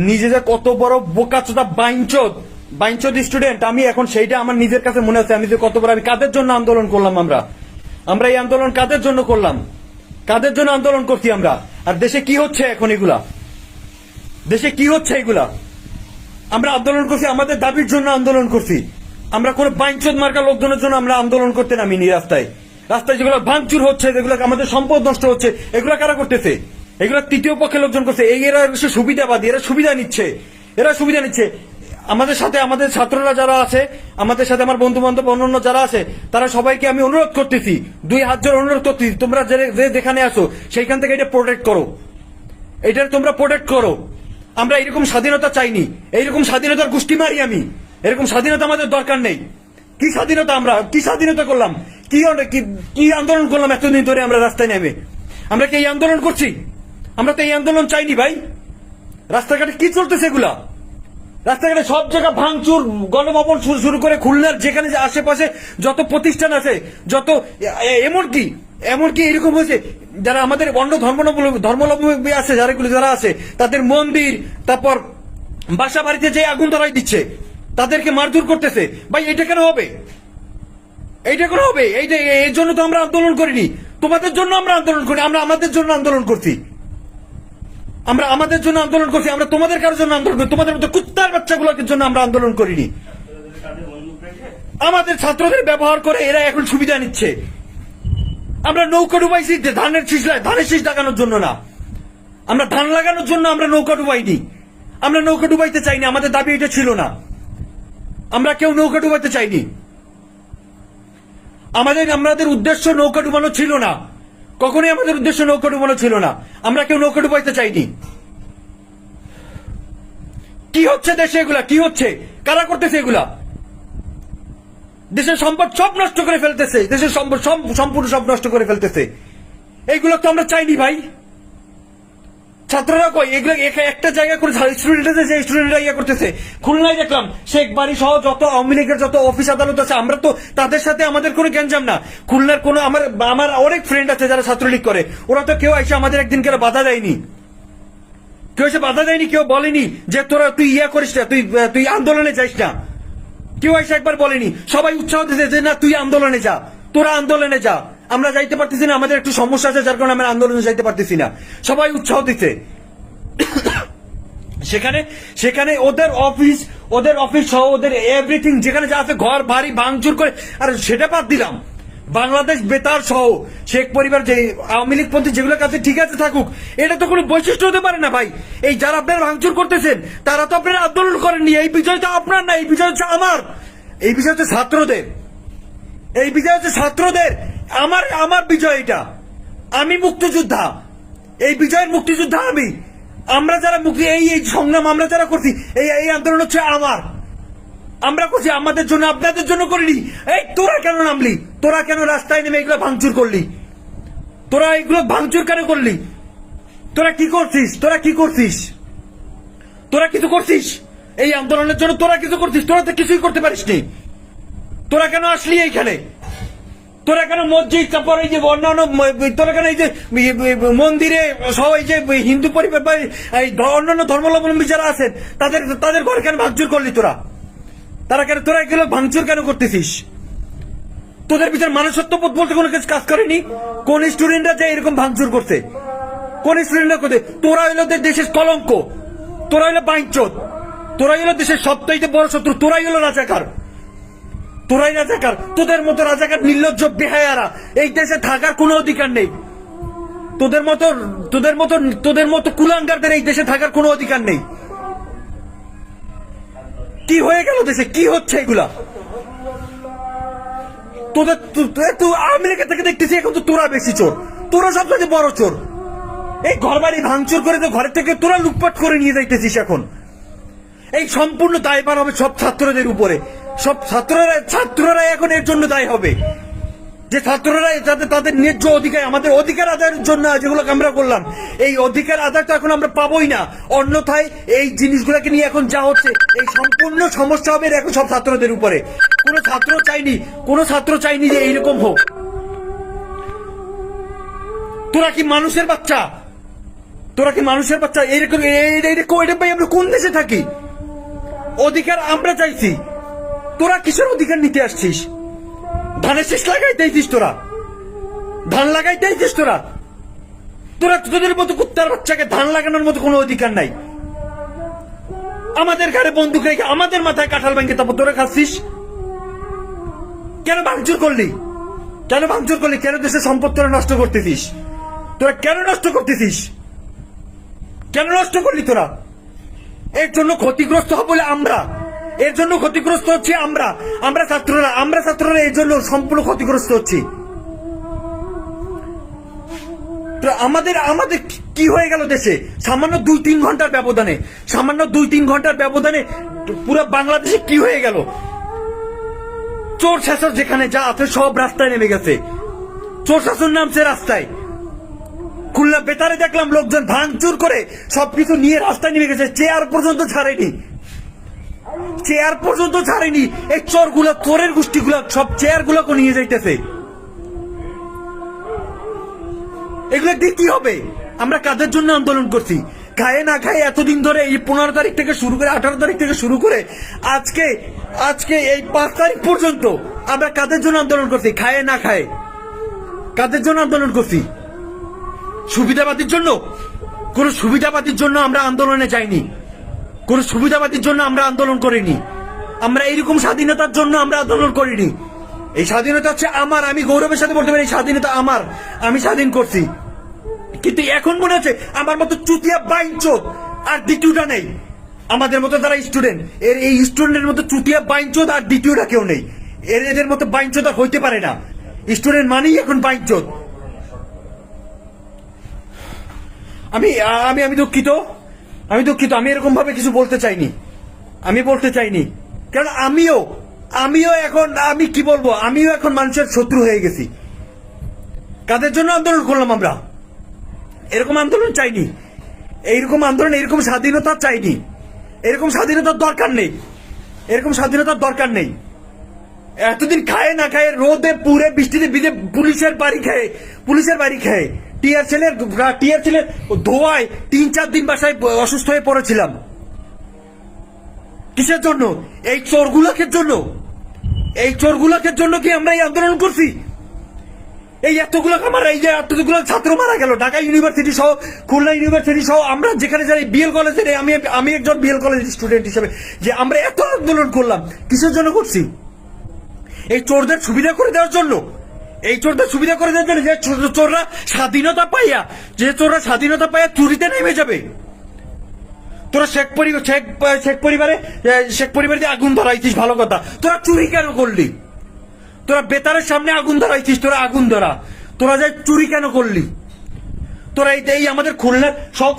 নিজে কত বড় বোকাচোদা বাইঞ্চোদ বাইঞ্চোদ স্টুডেন্ট, আমি এখন সেইটা আমার নিজের কাছে মনে হচ্ছে আমি যে কত বড়, আমি কাদের জন্য আন্দোলন করলাম, আমরা এই আন্দোলন কাদের জন্য করলাম, কাদের জন্য আন্দোলন করছি আমরা। আর দেশে কি হচ্ছে এখন, এগুলা দেশে কি হচ্ছে এগুলা। আমরা আন্দোলন করছি, আমাদের দাবির জন্য আন্দোলন করছি। আমরা কোন বাইঞ্চোদ মার্কা লোকজনের জন্য আমরা আন্দোলন করতে নামিনি। রাস্তায় রাস্তায় যেগুলো ভাঙচুর হচ্ছে, যেগুলো আমাদের সম্পদ নষ্ট হচ্ছে, এগুলো কারা করতেছে? এগুলো তৃতীয় পক্ষের লোকজন করছে। এরা সুবিধাবাদী, এরা সুবিধা নিচ্ছে, আমাদের সাথে আমাদের ছাত্ররা যারা আছে, আমাদের সাথে আমার বন্ধু বান্ধব অন্যান্য যারা আছে, তারা সবাইকে আমি অনুরোধ করতেছি, 2 হাত জোড় অনুরোধ করতেছি, তোমরা যে যেখানে আসো সেইখান থেকে এটা প্রোটেক্ট করো, এটা তোমরা প্রোটেক্ট করো। আমরা এরকম স্বাধীনতা চাইনি, এইরকম স্বাধীনতার গোষ্ঠী মারি আমি। এরকম স্বাধীনতা আমাদের দরকার নেই। কি স্বাধীনতা, আমরা কি স্বাধীনতা করলাম, কি আন্দোলন করলাম এতদিন ধরে আমরা রাস্তায় নেমে? আমরা কি এই আন্দোলন করছি? আমরা তো এই আন্দোলন চাইনি ভাই। রাস্তাঘাটে কি চলতেছে এগুলা? রাস্তাঘাটে সব জায়গা ভাঙচুর, গণভবন শুরু করে খুলনার যেখানে আশেপাশে যত প্রতিষ্ঠান আছে, যত এমনকি এরকম হয়েছে, যারা আমাদের অন্য ধর্মাবলম্বী আছে, যারা আছে, তাদের মন্দির, তারপর বাসা বাড়িতে যে আগুন ধরাই দিচ্ছে, তাদেরকে মারধর করতেছে। ভাই এটা কেন হবে? এইটা কেন হবে? এইটা এর জন্য তো আমরা আন্দোলন করিনি, তোমাদের জন্য আমরা আন্দোলন করি। আমরা আমাদের জন্য আন্দোলন করছি, আমরা আমাদের জন্য আন্দোলন করছি। আমরা তোমাদের কারোর জন্য আন্দোলন করি, তোমাদের মতো কুত্তার বাচ্চাগুলোর জন্য আমরা আন্দোলন করিনি। আমাদের ছাত্রদের ব্যবহার করে এরা এখন সুবিধা নিচ্ছে। আমরা নৌকা ডুবাইছি ধানের শীষ লাগানোর জন্য না, আমরা ধান লাগানোর জন্য আমরা নৌকা ডুবাইনি। আমরা নৌকা ডুবাইতে চাইনি, আমাদের দাবি এটা ছিল না। আমরা কেউ নৌকা ডুবাইতে চাইনি, আমাদের উদ্দেশ্য নৌকা ডুবানো ছিল না, কখনোই আমাদের উদ্দেশ্য নৌকা ডুবানো ছিল না। আমরা কেউ নৌকা ডুবাইতে চাইনি। কি হচ্ছে দেশে এগুলা? কি হচ্ছে? কারা করতেছে এগুলা? দেশের সম্পদ সব নষ্ট করে ফেলতেছে, দেশের সম্পদ সম্পূর্ণ সব নষ্ট করে ফেলতেছে। এইগুলো তো আমরা চাইনি ভাই। ছাত্ররা কই এগুলো একটা জায়গা করে স্টুডেন্টরা ইয়ে করতেছে। খুলনায় দেখলাম শেখ বাড়ি সহ যত আওয়ামী লীগের যত অফিস আদালত আছে, আমরা তো তাদের সাথে আমাদের কোনো গ্যাঞ্জাম না। খুলনার কোনো আমার অনেক ফ্রেন্ড আছে যারা ছাত্রলীগ করে, ওরা তো কেউ এসে আমাদের একদিন করে বাধা দেয়নি, কেউ এসে বাধা দেয়নি, কেউ বলেনি যে তুই ইয়া করিস না, তুই আন্দোলনে যাইস না, কেউ এসে একবার বলেনি। সবাই উৎসাহ দিতে যে না তুই আন্দোলনে যা, তোরা আন্দোলনে যা। আমরা যাইতে পারতেছি না, আমাদের একটু সমস্যা আছে, যার কারণে আমরা আন্দোলনে যাইতে পারতেছি না। সবাই উৎসাহ দিতে। সেখানে ওদের অফিস সহ ওদের এভরিথিং যেখানে যা আছে, ঘর বাড়ি ভাঙচুর করে। আর সেটা বাদ দিলাম, বাংলাদেশ বেতার সহ শেখ পরিবার যে আওয়ামী লীগ পন্থী যেগুলো কাছে ঠিক আছে থাকুক, এটা তো কোনো বৈশিষ্ট্য হতে পারে না ভাই। এই যারা আপনারা ভাঙচুর করতেছেন তারা তো আপনারা আন্দোলন করেননি। এই বিজয় তো আপনার না, এই বিজয় হচ্ছে আমার, এই বিজয় হচ্ছে ছাত্রদের, এই বিজয় হচ্ছে ছাত্রদের। আমার বিজয় এটা। আমি মুক্তিযোদ্ধা, এই বিজয়ের মুক্তিযোদ্ধা আমি। আমরা যারা এই সংগ্রাম আমরা যারা করছি, এই আন্দোলন হচ্ছে আমার, আমরা করছি আমাদের জন্য, আপনাদের জন্য করিনি। এই তোরা কেন নামলি? তোরা কেন রাস্তায় নেমে এগুলো ভাঙচুর করলি? তোরা এগুলো ভাঙচুর কেন করলি? তোরা কি করছিস? তোরা কিছু করছিস এই আন্দোলনের জন্য? তোরা কিছু করছিস? তোরা তো কিছুই করতে পারিস নি। তোরা কেন আসলি এইখানে? তোরা কেন মসজিদ, তারপর এই যে অন্যান্য, তোরা কেন এই যে মন্দিরে সহ এই যে হিন্দু পরিবার বা এই অন্যান্য ধর্মাবলম্বী যারা আছেন তাদের ঘর কেন ভাঙচুর করলি? তোরা এগুলো ভাঙচুর কেন করতেছিস? তোদের ভিতরে মানুষত্ববোধ বলতে কোনো কাজ করেনি? কোন স্টুডেন্টরা যে এরকম ভাঙচুর করছে? কোন স্টুডেন্টরা করতে? তোরা হইলো দেশের কলঙ্ক, তোরা হইলো বাইঞ্চোদ, তোরাই হলো দেশের সবচাইতে বড় শত্রু, তোরাই হলো রাজাকার, তোরাই রাজাকার। তোদের মতো রাজাকার নির্লজ্জ বেহায়ারা এই দেশে থাকার কোনো অধিকার নেই। তোদের মতো কুলাঙ্গারদের এই দেশে থাকার কোনো অধিকার নেই। কি হয়ে গেল দেশে? কি হচ্ছে এগুলা? তুই আওয়ামী লীগের থেকে দেখতেছি এখন তো তোরা বেশি চোর, তোরা সবচেয়ে বড় চোর। এই ঘর বাড়ি ভাঙচুর করে তো ঘরের থেকে তোরা লুটপাট করে নিয়ে যাইতেছিস। এখন এই সম্পূর্ণ দায়ভার হবে সব ছাত্রদের উপরে। সব ছাত্ররা এখন এর জন্য দায়ী হবে, যে ছাত্ররা যাতে তাদের ন্যায্য অধিকার, আমাদের অধিকার আদায়ের জন্য যেগুলো আমরা করলাম, এই অধিকার আদায় তো এখন আমরা পাবোই না। অন্যথায় এই জিনিসগুলোকে নিয়ে এখন যা হচ্ছে, এই সম্পূর্ণ সমস্যা হবে এখন সব ছাত্রদের উপরে। কোনো ছাত্র চাইনি যে এইরকম হোক। তোরা কি মানুষের বাচ্চা? তোরা কি মানুষের বাচ্চা? এইরকম এটা ভাই আমরা কোন দেশে থাকি? অধিকার আমরা চাইছি, তোরা কিসের অধিকার নিতে আসছিস? ধানের শীষ লাগাইতে আইছিস তোরা, ধান লাগাইতে আইছিস তোরা। তোরা তোদের মতো কুত্তার বাচ্চাকে ধান লাগানোর মতো কোনো অধিকার নাই। আমাদের ঘরে বন্দুক রেখে আমাদের মাথায় কাঁঠাল ভেঙে তারপর তোরা খাচ্ছিস। কেন ভাঙচুর করলি? কেন ভাঙচুর করলি? কেন দেশের সম্পদ তোরা নষ্ট করতেছিস? তোরা কেন নষ্ট করতেছিস? কেন নষ্ট করলি তোরা? এর জন্য ক্ষতিগ্রস্ত হব বলে আমরা, এর জন্য ক্ষতিগ্রস্ত হচ্ছে আমরা ছাত্ররা এর জন্য সম্পূর্ণ ক্ষতিগ্রস্ত হচ্ছি। আমাদের কি হয়ে গেল দেশে? সামান্য 2-3 ঘন্টার ব্যবধানে পুরো বাংলাদেশে কি হয়ে গেল? চোর শাসক যেখানে যা আছে সব রাস্তায় নেমে গেছে। চোর শাসন নামছে রাস্তায়। খুলনা বেতারে দেখলাম লোকজন ভাঙচুর করে সবকিছু নিয়ে রাস্তায় নেমে গেছে। চেয়ার পর্যন্ত ছাড়েনি। এই চোরের গোষ্ঠীগুলা সব চেয়ার গুলাকে নিয়ে যাইতেছে। এগুলো দিয়ে কি হবে? আমরা কাদের জন্য আন্দোলন করছি? খায় না খায় এতদিন ধরে, এই 15 তারিখ থেকে শুরু করে 18 তারিখ থেকে শুরু করে আজকে এই 5 তারিখ পর্যন্ত আমরা কাদের জন্য আন্দোলন করছি? খায় না খায় কাদের জন্য আন্দোলন করছি? সুবিধাবাদীর জন্য? কোন সুবিধাবাদীর জন্য আমরা আন্দোলনে যাইনি, কোন সুবিধাবাদীর জন্য আমরা আন্দোলন করিনি। আমরা এইরকম স্বাধীনতার জন্য আমরা আন্দোলন করিনি। এই স্বাধীনতা হচ্ছে আমার, আমি গৌরবের সাথে বলতে পারি এই স্বাধীনতা আমার, আমি স্বাধীন করছি। কিন্তু এখন মনে হচ্ছে আমার মতো চুতিয়া বাইঞ্চোদ আর দ্বিতীয়টা নেই। আমাদের মতো যারা স্টুডেন্ট, এই স্টুডেন্টের মতো চুতিয়া বাইঞ্চোদ আর দ্বিতীয়টা কেউ নেই। এদের মতো বাইঞ্চোদ আর হইতে পারে না। স্টুডেন্ট মানেই এখন বাইঞ্চোদ। আমি দুঃখিত, আমি এরকম ভাবে কিছু বলতে চাইনি। কারণ আমিও এখন, আমি কি বলবো, আমিও এখন মানুষের শত্রু হয়ে গেছি। কাদের জন্য আন্দোলন করলাম আমরা? এরকম আন্দোলন চাইনি, এইরকম আন্দোলন, এরকম স্বাধীনতা চাইনি। এরকম স্বাধীনতার দরকার নেই। এতদিন খায় না খায়, রোদে পুরে বৃষ্টিতে ভিজে পুলিশের বাড়ি খায়, টিয়ার ছেলের ধোয়ায় 3-4 দিন বাসায় অসুস্থ হয়ে পড়েছিলাম। কিসের জন্য? এই চোরগুলাকে জন্য কি আমরা এই আন্দোলন করছি? এই এতগুলো ছাত্র মারা গেল, ঢাকা ইউনিভার্সিটি সহ, খুলনা ইউনিভার্সিটি সহ, আমরা যেখানে যাই বিএল কলেজের, আমি একজন বিএল কলেজের স্টুডেন্ট হিসেবে, যে আমরা এত আন্দোলন করলাম কিসের জন্য করছি? এই চোরদের সুবিধা করে দেওয়ার জন্য। যে চোররা স্বাধীনতা পাইয়া চুরিতে নেমে যাবে। তোরা শেখ পরিবারে আগুন ধরাইছিস, ভালো কথা। তোরা চুরি কেন করলি? তোরা বেতারের সামনে আগুন ধরাইছিস, তোরা যে চুরি কেন করলি? তোরা এই আমাদের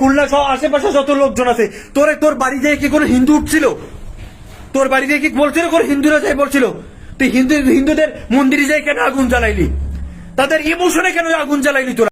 খুলনা সহ আশেপাশে যত লোকজন আছে, তোর বাড়ি যেয়ে কি কোনো হিন্দু উঠছিল? তোর বাড়ি দিয়ে কি বলছিল কোনো হিন্দুরা যাই বলছিল? তুই হিন্দুদের মন্দিরে যাই কেন আগুন জ্বালাইলি? তাদের ইমোশনে কেন আগুন জ্বালাইলি তোরা?